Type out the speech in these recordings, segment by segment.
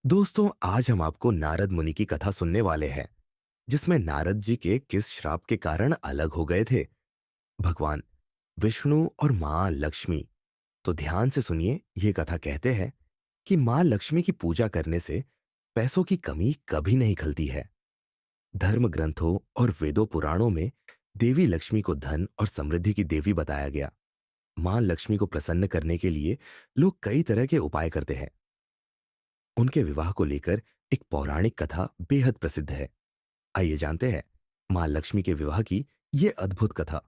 दोस्तों, आज हम आपको नारद मुनि की कथा सुनने वाले हैं, जिसमें नारद जी के किस श्राप के कारण अलग हो गए थे। भगवान विष्णु और मां लक्ष्मी। तो ध्यान से सुनिए, ये कथा कहते हैं कि मां लक्ष्मी की पूजा करने से पैसों की कमी कभी नहीं खलती है। धर्म ग्रंथों और वेदों पुराणों में देवी लक्ष्मी को धन और समृद्धि की देवी बताया गया। मां लक्ष्मी को प्रसन्न करने के लिए लोग कई तरह के उपाय करते हैं। उनके विवाह को लेकर एक पौराणिक कथा बेहद प्रसिद्ध है। आइए जानते हैं मां लक्ष्मी के विवाह की ये अद्भुत कथा।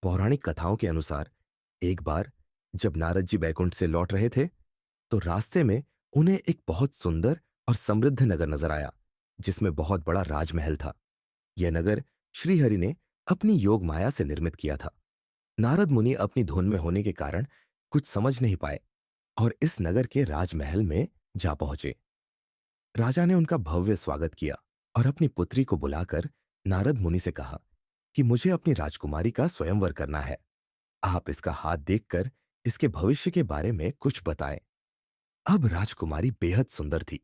पौराणिक कथाओं के अनुसार एक बार जब नारद जी बैकुंठ से लौट रहे थे, तो रास्ते में उन्हें एक बहुत सुंदर और समृद्ध नगर नजर आया, जिसमें बहुत बड़ा राजमहल था। यह नगर श्रीहरि ने अपनी योग माया से निर्मित किया था। नारद मुनि अपनी धुन में होने के कारण कुछ समझ नहीं पाए और इस नगर के राजमहल में जा पहुंचे। राजा ने उनका भव्य स्वागत किया और अपनी पुत्री को बुलाकर नारद मुनि से कहा कि मुझे अपनी राजकुमारी का स्वयंवर करना है। आप इसका हाथ देखकर इसके भविष्य के बारे में कुछ बताएं। अब राजकुमारी बेहद सुंदर थी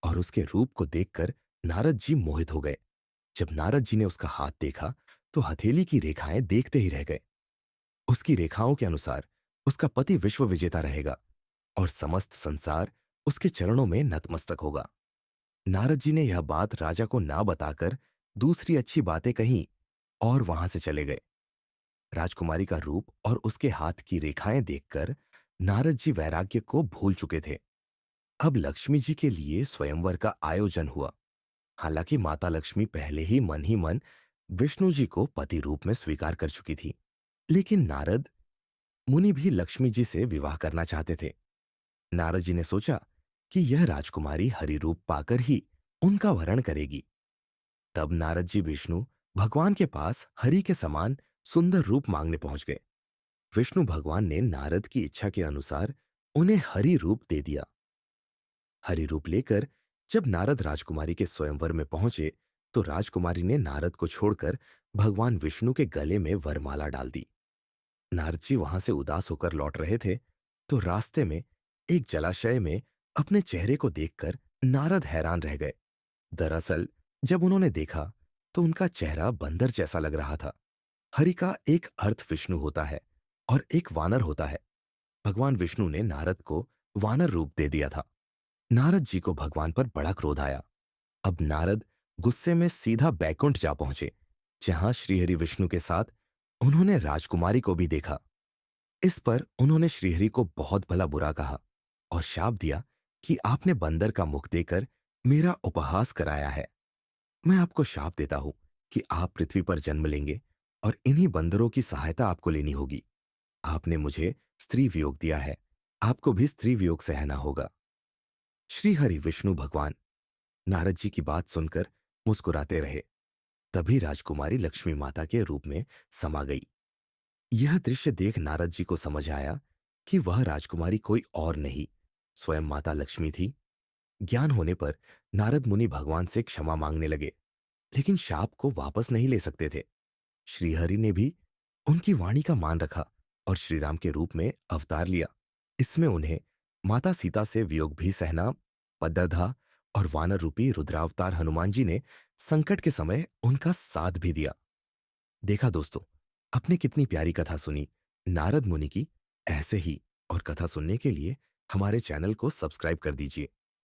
और उसके रूप को देखकर नारद जी मोहित हो गए। जब नारद जी ने उसका हाथ देखा, तो हथेली की रेखाएं देखते ही रह गए। उसकी रेखाओं के अनुसार उसका पति विश्व विजेता रहेगा और समस्त संसार उसके चरणों में नतमस्तक होगा। नारद जी ने यह बात राजा को ना बताकर दूसरी अच्छी बातें कहीं और वहां से चले गए। राजकुमारी का रूप और उसके हाथ की रेखाएं देखकर नारद जी वैराग्य को भूल चुके थे। अब लक्ष्मी जी के लिए स्वयंवर का आयोजन हुआ। हालांकि माता लक्ष्मी पहले ही मन विष्णु जी को पति रूप में स्वीकार कर चुकी थी, लेकिन नारद मुनि भी लक्ष्मी जी से विवाह करना चाहते थे। नारद जी ने सोचा कि यह राजकुमारी हरि रूप पाकर ही उनका वरण करेगी। तब नारद जी विष्णु भगवान के पास हरि के समान सुंदर रूप मांगने पहुंच गए। विष्णु भगवान ने नारद की इच्छा के अनुसार उन्हें हरि रूप दे दिया। हरि रूप लेकर जब नारद राजकुमारी के स्वयंवर में पहुंचे, तो राजकुमारी ने नारद को छोड़कर भगवान विष्णु के गले में वरमाला डाल दी। नारद जी वहां से उदास होकर लौट रहे थे, तो रास्ते में एक जलाशय में अपने चेहरे को देखकर नारद हैरान रह गए। दरअसल जब उन्होंने देखा, तो उनका चेहरा बंदर जैसा लग रहा था। हरि का एक अर्थ विष्णु होता है और एक वानर होता है। भगवान विष्णु ने नारद को वानर रूप दे दिया था। नारद जी को भगवान पर बड़ा क्रोध आया। अब नारद गुस्से में सीधा बैकुंठ जा पहुंचे, जहां श्रीहरि विष्णु के साथ उन्होंने राजकुमारी को भी देखा। इस पर उन्होंने श्रीहरि को बहुत भला बुरा कहा और शाप दिया कि आपने बंदर का मुख देकर मेरा उपहास कराया है। मैं आपको शाप देता हूं कि आप पृथ्वी पर जन्म लेंगे और इन्हीं बंदरों की सहायता आपको लेनी होगी। आपने मुझे स्त्री वियोग दिया है, आपको भी स्त्री वियोग सहना होगा। श्री हरि विष्णु भगवान नारद जी की बात सुनकर मुस्कुराते रहे। तभी राजकुमारी लक्ष्मी माता के रूप में समा गई। यह दृश्य देख नारद जी को समझ आया कि वह राजकुमारी कोई और नहीं, स्वयं माता लक्ष्मी थी। ज्ञान होने पर नारद मुनि भगवान से क्षमा मांगने लगे, लेकिन शाप को वापस नहीं ले सकते थे। श्रीहरि ने भी उनकी वाणी का मान रखा और श्रीराम के रूप में अवतार लिया। इसमें उन्हें माता सीता से वियोग भी सहना पद्दधा और वानर रूपी रुद्रावतार हनुमान जी ने संकट के समय उनका साथ भी दिया। देखा दोस्तों, आपने कितनी प्यारी कथा सुनी नारद मुनि की। ऐसे ही और कथा सुनने के लिए हमारे चैनल को सब्सक्राइब कर दीजिए।